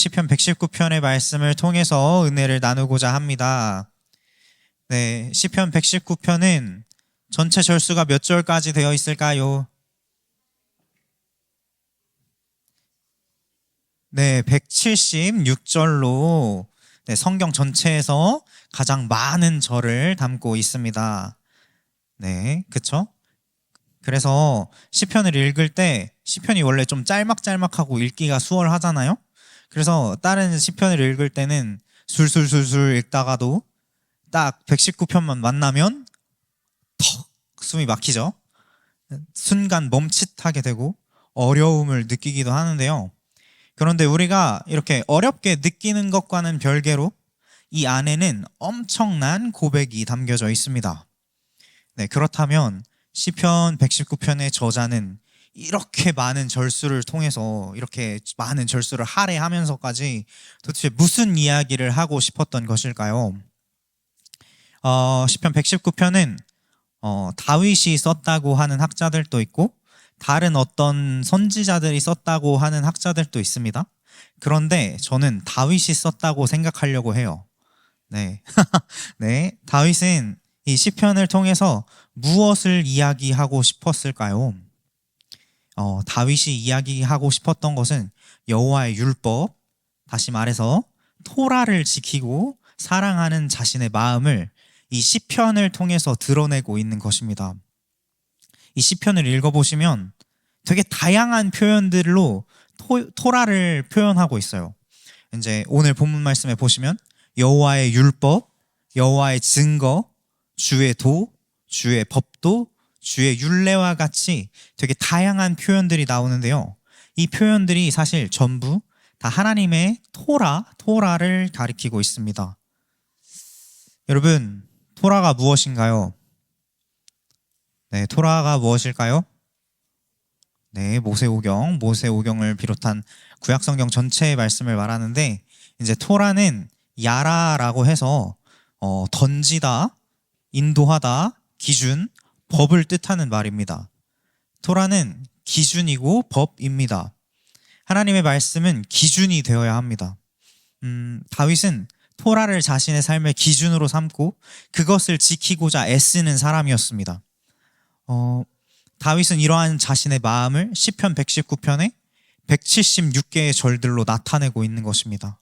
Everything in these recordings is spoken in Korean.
시편 119편의 말씀을 통해서 은혜를 나누고자 합니다. 네, 시편 119편은 전체 절수가 몇 절까지 되어 있을까요? 네, 176절로 성경 전체에서 가장 많은 절을 담고 있습니다. 네, 그쵸? 그래서 시편을 읽을 때 시편이 원래 좀 짤막짤막하고 읽기가 수월하잖아요. 그래서 다른 시편을 읽을 때는 술술술술 읽다가도 딱 119편만 만나면 턱 숨이 막히죠. 순간 멈칫하게 되고 어려움을 느끼기도 하는데요. 그런데 우리가 이렇게 어렵게 느끼는 것과는 별개로 이 안에는 엄청난 고백이 담겨져 있습니다. 네, 그렇다면 시편 119편의 저자는 이렇게 많은 절수를 통해서 이렇게 많은 절수를 할애하면서까지 도대체 무슨 이야기를 하고 싶었던 것일까요? 시편 119편은 다윗이 썼다고 하는 학자들도 있고 다른 어떤 선지자들이 썼다고 하는 학자들도 있습니다. 그런데 저는 다윗이 썼다고 생각하려고 해요. 네, 네, 다윗은 이 시편을 통해서 무엇을 이야기하고 싶었을까요? 다윗이 이야기하고 싶었던 것은 여호와의 율법, 다시 말해서 토라를 지키고 사랑하는 자신의 마음을 이 시편을 통해서 드러내고 있는 것입니다. 이 시편을 읽어보시면 되게 다양한 표현들로 토라를 표현하고 있어요. 이제 오늘 본문 말씀에 보시면 여호와의 율법, 여호와의 증거, 주의 도, 주의 법도, 주의 율례와 같이 되게 다양한 표현들이 나오는데요. 이 표현들이 사실 전부 다 하나님의 토라를 가리키고 있습니다. 여러분, 토라가 무엇인가요? 네, 토라가 무엇일까요? 네, 모세오경을 비롯한 구약성경 전체의 말씀을 말하는데 이제 토라는 야라라고 해서 던지다, 인도하다, 기준, 법을 뜻하는 말입니다. 토라는 기준이고 법입니다. 하나님의 말씀은 기준이 되어야 합니다. 다윗은 토라를 자신의 삶의 기준으로 삼고 그것을 지키고자 애쓰는 사람이었습니다. 다윗은 이러한 자신의 마음을 시편 119편에 176개의 절들로 나타내고 있는 것입니다.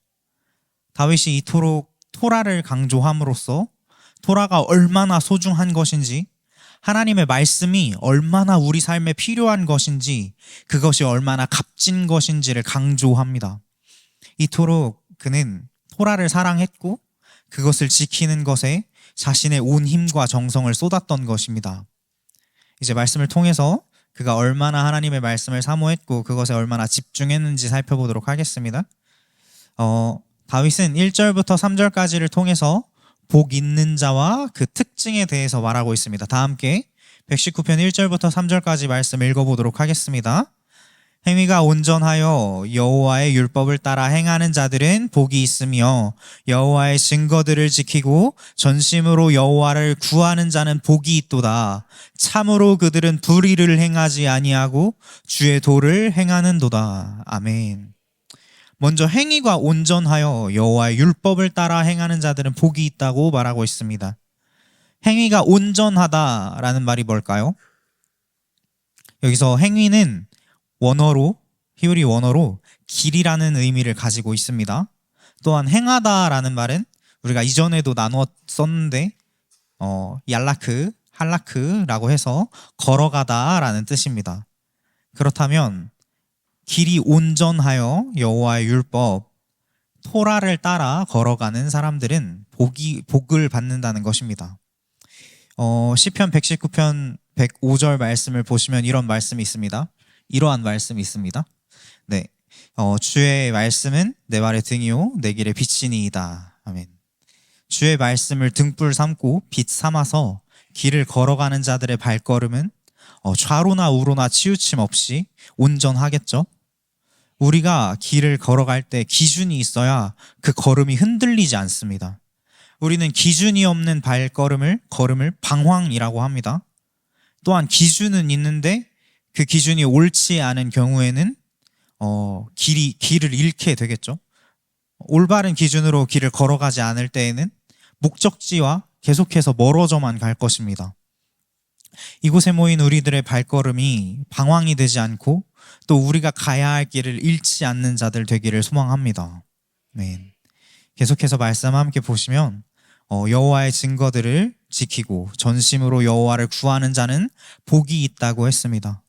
다윗이 이토록 토라를 강조함으로써 토라가 얼마나 소중한 것인지, 하나님의 말씀이 얼마나 우리 삶에 필요한 것인지, 그것이 얼마나 값진 것인지를 강조합니다. 이토록 그는 토라를 사랑했고 그것을 지키는 것에 자신의 온 힘과 정성을 쏟았던 것입니다. 이제 말씀을 통해서 그가 얼마나 하나님의 말씀을 사모했고 그것에 얼마나 집중했는지 살펴보도록 하겠습니다. 다윗은 1절부터 3절까지를 통해서 복 있는 자와 그 특징에 대해서 말하고 있습니다. 다 함께 119편 1절부터 3절까지 말씀 읽어보도록 하겠습니다. 행위가 온전하여 여호와의 율법을 따라 행하는 자들은 복이 있으며 여호와의 증거들을 지키고 전심으로 여호와를 구하는 자는 복이 있도다. 참으로 그들은 불의를 행하지 아니하고 주의 도를 행하는도다. 아멘. 먼저 행위가 온전하여 여호와의 율법을 따라 행하는 자들은 복이 있다고 말하고 있습니다. 행위가 온전하다라는 말이 뭘까요? 여기서 행위는 히브리 원어로 길이라는 의미를 가지고 있습니다. 또한 행하다라는 말은 우리가 이전에도 나누었었는데 할라크라고 해서 걸어가다라는 뜻입니다. 그렇다면 길이 온전하여 여호와의 율법, 토라를 따라 걸어가는 사람들은 복을 받는다는 것입니다. 시편 119편 105절 말씀을 보시면 이러한 말씀이 있습니다. 네, 주의 말씀은 내 발의 등이요 내 길의 빛이니이다. 아멘. 주의 말씀을 등불 삼고 빛 삼아서 길을 걸어가는 자들의 발걸음은 좌로나 우로나 치우침 없이 온전하겠죠. 우리가 길을 걸어갈 때 기준이 있어야 그 걸음이 흔들리지 않습니다. 우리는 기준이 없는 걸음을 방황이라고 합니다. 또한 기준은 있는데 그 기준이 옳지 않은 경우에는 길을 잃게 되겠죠. 올바른 기준으로 길을 걸어가지 않을 때에는 목적지와 계속해서 멀어져만 갈 것입니다. 이곳에 모인 우리들의 발걸음이 방황이 되지 않고 또 우리가 가야 할 길을 잃지 않는 자들 되기를 소망합니다. 네. 계속해서 말씀 함께 보시면 여호와의 증거들을 지키고 전심으로 여호와를 구하는 자는 복이 있다고 했습니다.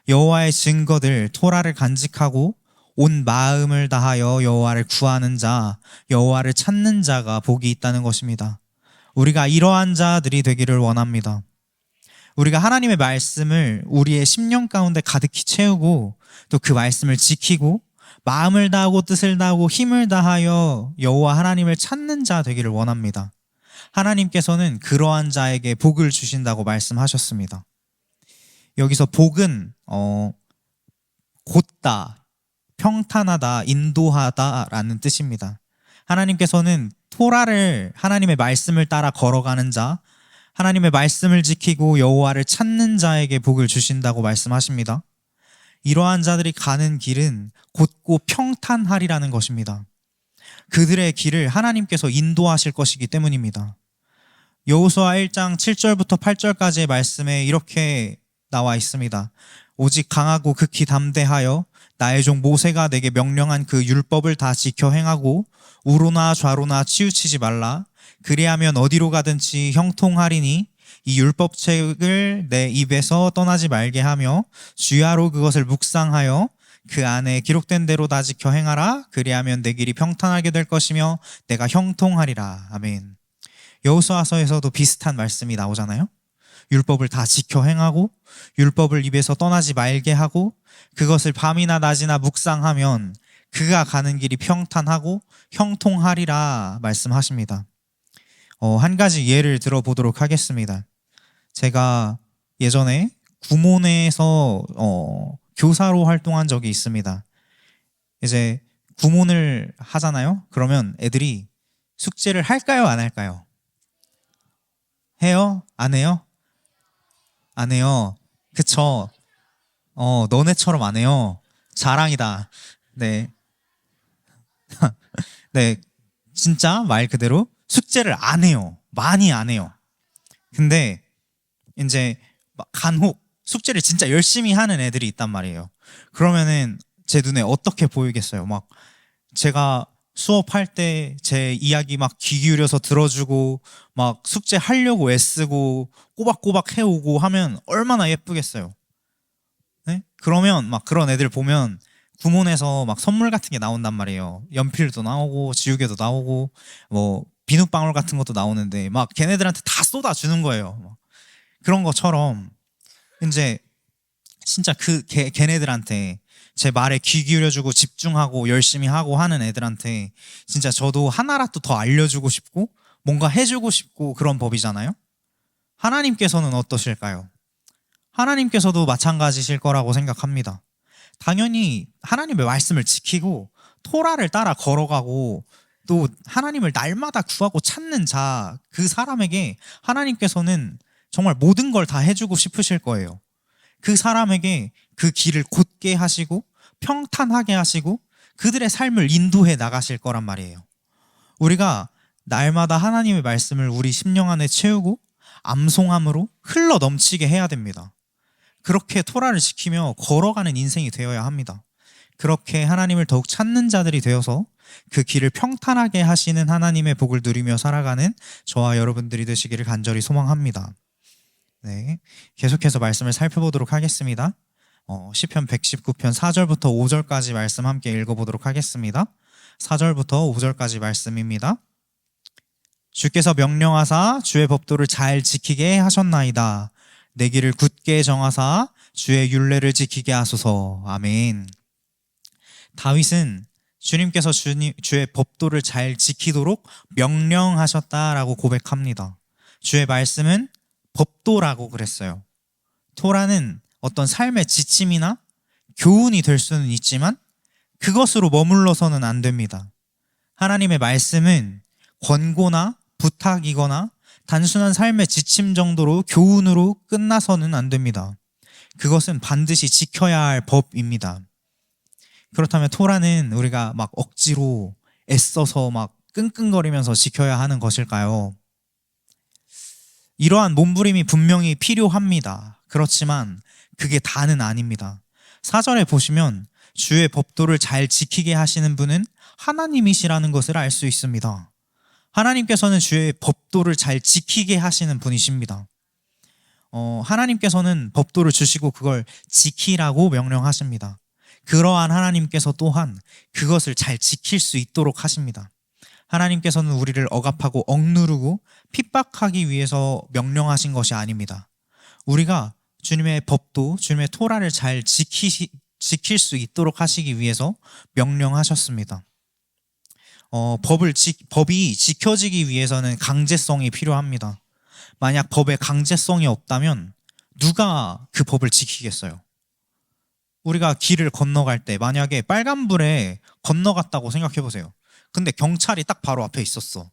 여호와의 증거들 토라를 간직하고 온 마음을 다하여 여호와를 구하는 자, 여호와를 찾는 자가 복이 있다는 것입니다. 우리가 이러한 자들이 되기를 원합니다. 우리가 하나님의 말씀을 우리의 심령 가운데 가득히 채우고 또 그 말씀을 지키고 마음을 다하고 뜻을 다하고 힘을 다하여 여호와 하나님을 찾는 자 되기를 원합니다. 하나님께서는 그러한 자에게 복을 주신다고 말씀하셨습니다. 여기서 복은 곧다, 평탄하다, 인도하다라는 뜻입니다. 하나님께서는 토라를 하나님의 말씀을 따라 걸어가는 자, 하나님의 말씀을 지키고 여호와를 찾는 자에게 복을 주신다고 말씀하십니다. 이러한 자들이 가는 길은 곧고 평탄하리라는 것입니다. 그들의 길을 하나님께서 인도하실 것이기 때문입니다. 여호수아 1장 7절부터 8절까지의 말씀에 이렇게 나와 있습니다. 오직 강하고 극히 담대하여 나의 종 모세가 내게 명령한 그 율법을 다 지켜 행하고 우로나 좌로나 치우치지 말라. 그리하면 어디로 가든지 형통하리니 이 율법책을 내 입에서 떠나지 말게 하며 주야로 그것을 묵상하여 그 안에 기록된 대로 다 지켜 행하라. 그리하면 내 길이 평탄하게 될 것이며 내가 형통하리라. 아멘. 여호수아서에서도 비슷한 말씀이 나오잖아요. 율법을 다 지켜 행하고 율법을 입에서 떠나지 말게 하고 그것을 밤이나 낮이나 묵상하면 그가 가는 길이 평탄하고 형통하리라 말씀하십니다. 한 가지 예를 들어보도록 하겠습니다. 제가 예전에 구몬에서 교사로 활동한 적이 있습니다. 이제 구몬을 하잖아요. 그러면 애들이 숙제를 할까요? 안 할까요? 해요? 안 해요? 안 해요. 그쵸? 너네처럼 안 해요. 자랑이다. 네. 네. 진짜 말 그대로 숙제를 안 해요. 많이 안 해요. 근데 이제 간혹 숙제를 진짜 열심히 하는 애들이 있단 말이에요. 그러면은 제 눈에 어떻게 보이겠어요? 막 제가 수업할 때 제 이야기 막 귀 기울여서 들어주고 막 숙제 하려고 애쓰고 꼬박꼬박 해오고 하면 얼마나 예쁘겠어요. 네? 그러면 막 그런 애들 보면 구몬에서 막 선물 같은 게 나온단 말이에요. 연필도 나오고 지우개도 나오고 뭐 비눗방울 같은 것도 나오는데 막 걔네들한테 다 쏟아주는 거예요. 그런 것처럼 이제 진짜 걔네들한테 제 말에 귀 기울여주고 집중하고 열심히 하고 하는 애들한테 진짜 저도 하나라도 더 알려주고 싶고 뭔가 해주고 싶고 그런 법이잖아요. 하나님께서는 어떠실까요? 하나님께서도 마찬가지실 거라고 생각합니다. 당연히 하나님의 말씀을 지키고 토라를 따라 걸어가고 또 하나님을 날마다 구하고 찾는 자, 그 사람에게 하나님께서는 정말 모든 걸 다 해주고 싶으실 거예요. 그 사람에게 그 길을 곧게 하시고 평탄하게 하시고 그들의 삶을 인도해 나가실 거란 말이에요. 우리가 날마다 하나님의 말씀을 우리 심령 안에 채우고 암송함으로 흘러 넘치게 해야 됩니다. 그렇게 토라를 지키며 걸어가는 인생이 되어야 합니다. 그렇게 하나님을 더욱 찾는 자들이 되어서 그 길을 평탄하게 하시는 하나님의 복을 누리며 살아가는 저와 여러분들이 되시기를 간절히 소망합니다. 네, 계속해서 말씀을 살펴보도록 하겠습니다. 시편 119편 4절부터 5절까지 말씀 함께 읽어보도록 하겠습니다. 4절부터 5절까지 말씀입니다. 주께서 명령하사 주의 법도를 잘 지키게 하셨나이다. 내 길을 굳게 정하사 주의 율례를 지키게 하소서. 아멘. 다윗은 주님께서 주의 법도를 잘 지키도록 명령하셨다라고 고백합니다. 주의 말씀은 법도라고 그랬어요. 토라는 어떤 삶의 지침이나 교훈이 될 수는 있지만 그것으로 머물러서는 안 됩니다. 하나님의 말씀은 권고나 부탁이거나 단순한 삶의 지침 정도로 교훈으로 끝나서는 안 됩니다. 그것은 반드시 지켜야 할 법입니다. 그렇다면 토라는 우리가 막 억지로 애써서 막 끙끙거리면서 지켜야 하는 것일까요? 이러한 몸부림이 분명히 필요합니다. 그렇지만 그게 다는 아닙니다. 4절에 보시면 주의 법도를 잘 지키게 하시는 분은 하나님이시라는 것을 알 수 있습니다. 하나님께서는 주의 법도를 잘 지키게 하시는 분이십니다. 하나님께서는 법도를 주시고 그걸 지키라고 명령하십니다. 그러한 하나님께서 또한 그것을 잘 지킬 수 있도록 하십니다. 하나님께서는 우리를 억압하고 억누르고 핍박하기 위해서 명령하신 것이 아닙니다. 우리가 주님의 법도, 주님의 토라를 잘 지킬 수 있도록 하시기 위해서 명령하셨습니다. 법이 지켜지기 위해서는 강제성이 필요합니다. 만약 법에 강제성이 없다면 누가 그 법을 지키겠어요? 우리가 길을 건너갈 때 만약에 빨간불에 건너갔다고 생각해 보세요. 근데 경찰이 딱 바로 앞에 있었어.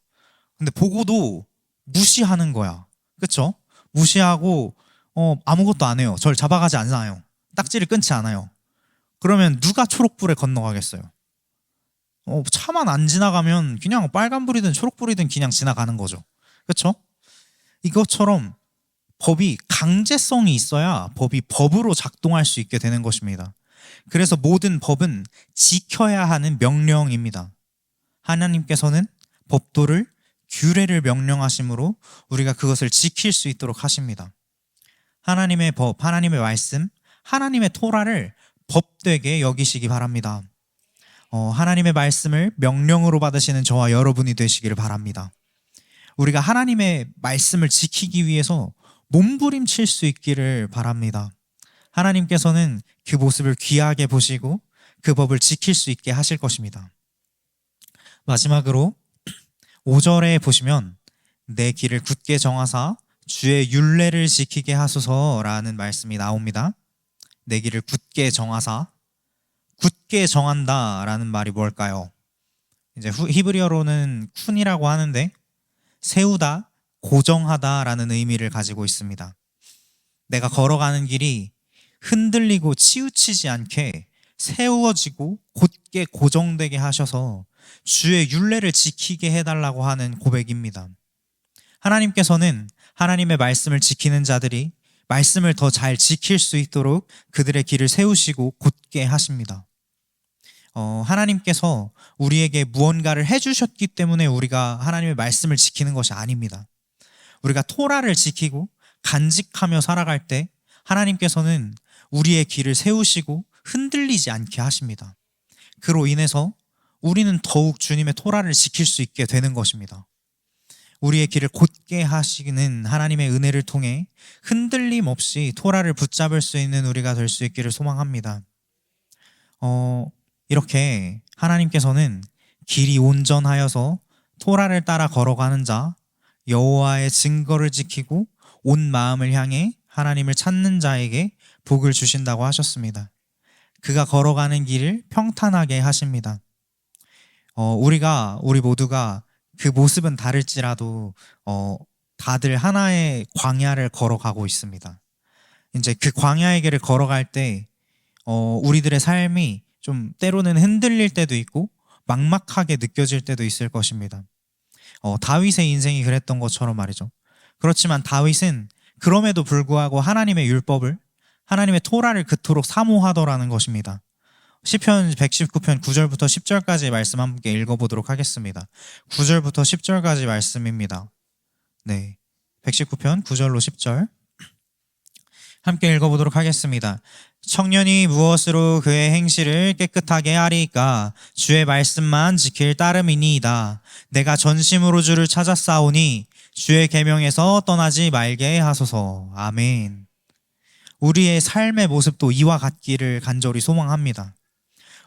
근데 보고도 무시하는 거야. 그쵸? 무시하고 아무것도 안 해요. 절 잡아가지 않아요. 딱지를 끊지 않아요. 그러면 누가 초록불에 건너가겠어요? 차만 안 지나가면 그냥 빨간불이든 초록불이든 그냥 지나가는 거죠. 그쵸? 이것처럼 법이 강제성이 있어야 법이 법으로 작동할 수 있게 되는 것입니다. 그래서 모든 법은 지켜야 하는 명령입니다. 하나님께서는 법도를, 규례를 명령하심으로 우리가 그것을 지킬 수 있도록 하십니다. 하나님의 법, 하나님의 말씀, 하나님의 토라를 법되게 여기시기 바랍니다. 하나님의 말씀을 명령으로 받으시는 저와 여러분이 되시기를 바랍니다. 우리가 하나님의 말씀을 지키기 위해서 몸부림칠 수 있기를 바랍니다. 하나님께서는 그 모습을 귀하게 보시고 그 법을 지킬 수 있게 하실 것입니다. 마지막으로 5절에 보시면 내 길을 굳게 정하사 주의 율례를 지키게 하소서라는 말씀이 나옵니다. 내 길을 굳게 정하사, 굳게 정한다라는 말이 뭘까요? 이제 히브리어로는 쿤이라고 하는데 세우다, 고정하다라는 의미를 가지고 있습니다. 내가 걸어가는 길이 흔들리고 치우치지 않게 세워지고 곧게 고정되게 하셔서 주의 율례를 지키게 해달라고 하는 고백입니다. 하나님께서는 하나님의 말씀을 지키는 자들이 말씀을 더 잘 지킬 수 있도록 그들의 길을 세우시고 곧게 하십니다. 하나님께서 우리에게 무언가를 해주셨기 때문에 우리가 하나님의 말씀을 지키는 것이 아닙니다. 우리가 토라를 지키고 간직하며 살아갈 때 하나님께서는 우리의 길을 세우시고 흔들리지 않게 하십니다. 그로 인해서 우리는 더욱 주님의 토라를 지킬 수 있게 되는 것입니다. 우리의 길을 곧게 하시는 하나님의 은혜를 통해 흔들림 없이 토라를 붙잡을 수 있는 우리가 될 수 있기를 소망합니다. 이렇게 하나님께서는 길이 온전하여서 토라를 따라 걸어가는 자, 여호와의 증거를 지키고 온 마음을 향해 하나님을 찾는 자에게 복을 주신다고 하셨습니다. 그가 걸어가는 길을 평탄하게 하십니다. 우리 모두가 그 모습은 다를지라도 다들 하나의 광야를 걸어가고 있습니다. 이제 그 광야의 길을 걸어갈 때 우리들의 삶이 좀 때로는 흔들릴 때도 있고 막막하게 느껴질 때도 있을 것입니다. 다윗의 인생이 그랬던 것처럼 말이죠. 그렇지만 다윗은 그럼에도 불구하고 하나님의 율법을, 하나님의 토라를 그토록 사모하더라는 것입니다. 시편 119편 9절부터 10절까지 말씀 함께 읽어보도록 하겠습니다. 9절부터 10절까지 말씀입니다. 네, 119편 9절로 10절 함께 읽어보도록 하겠습니다. 청년이 무엇으로 그의 행실을 깨끗하게 하리까? 주의 말씀만 지킬 따름이니이다. 내가 전심으로 주를 찾았사오니 주의 계명에서 떠나지 말게 하소서. 아멘. 우리의 삶의 모습도 이와 같기를 간절히 소망합니다.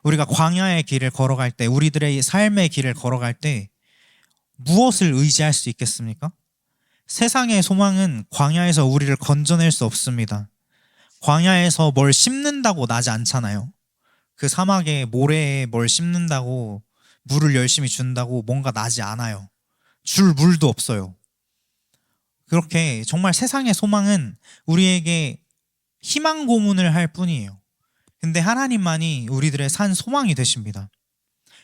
우리가 광야의 길을 걸어갈 때, 우리들의 삶의 길을 걸어갈 때 무엇을 의지할 수 있겠습니까? 세상의 소망은 광야에서 우리를 건져낼 수 없습니다. 광야에서 뭘 심는다고 나지 않잖아요. 그 사막에 모래에 뭘 심는다고, 물을 열심히 준다고 뭔가 나지 않아요. 줄 물도 없어요. 그렇게 정말 세상의 소망은 우리에게 희망 고문을 할 뿐이에요. 근데 하나님만이 우리들의 산 소망이 되십니다.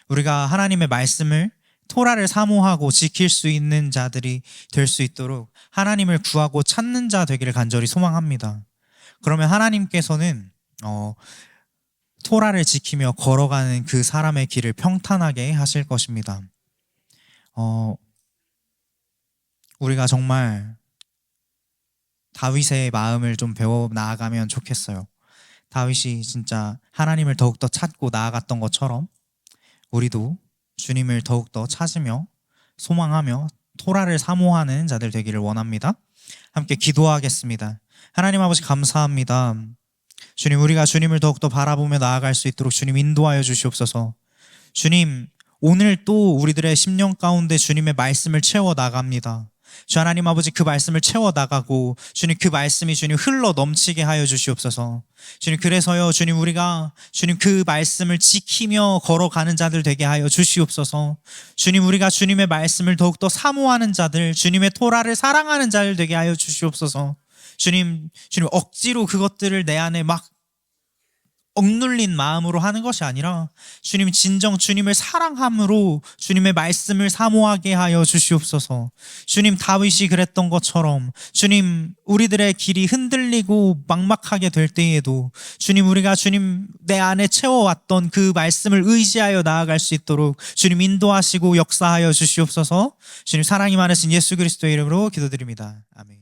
우리가 하나님의 말씀을 토라를 사모하고 지킬 수 있는 자들이 될 수 있도록 하나님을 구하고 찾는 자 되기를 간절히 소망합니다. 그러면 하나님께서는 토라를 지키며 걸어가는 그 사람의 길을 평탄하게 하실 것입니다. 우리가 정말 다윗의 마음을 좀 배워 나아가면 좋겠어요. 다윗이 진짜 하나님을 더욱더 찾고 나아갔던 것처럼 우리도 주님을 더욱더 찾으며 소망하며 토라를 사모하는 자들 되기를 원합니다. 함께 기도하겠습니다. 하나님 아버지 감사합니다. 주님, 우리가 주님을 더욱더 바라보며 나아갈 수 있도록 주님 인도하여 주시옵소서. 주님, 오늘 또 우리들의 심령 가운데 주님의 말씀을 채워 나갑니다. 주 하나님 아버지, 그 말씀을 채워 나가고 주님, 그 말씀이 주님 흘러 넘치게 하여 주시옵소서. 주님, 그래서요 주님, 우리가 주님 그 말씀을 지키며 걸어가는 자들 되게 하여 주시옵소서. 주님, 우리가 주님의 말씀을 더욱더 사모하는 자들, 주님의 토라를 사랑하는 자들 되게 하여 주시옵소서. 주님 억지로 그것들을 내 안에 막 억눌린 마음으로 하는 것이 아니라 주님 진정 주님을 사랑함으로 주님의 말씀을 사모하게 하여 주시옵소서. 주님, 다윗이 그랬던 것처럼 주님, 우리들의 길이 흔들리고 막막하게 될 때에도 주님, 우리가 주님 내 안에 채워왔던 그 말씀을 의지하여 나아갈 수 있도록 주님 인도하시고 역사하여 주시옵소서. 주님, 사랑이 많으신 예수 그리스도의 이름으로 기도드립니다. 아멘.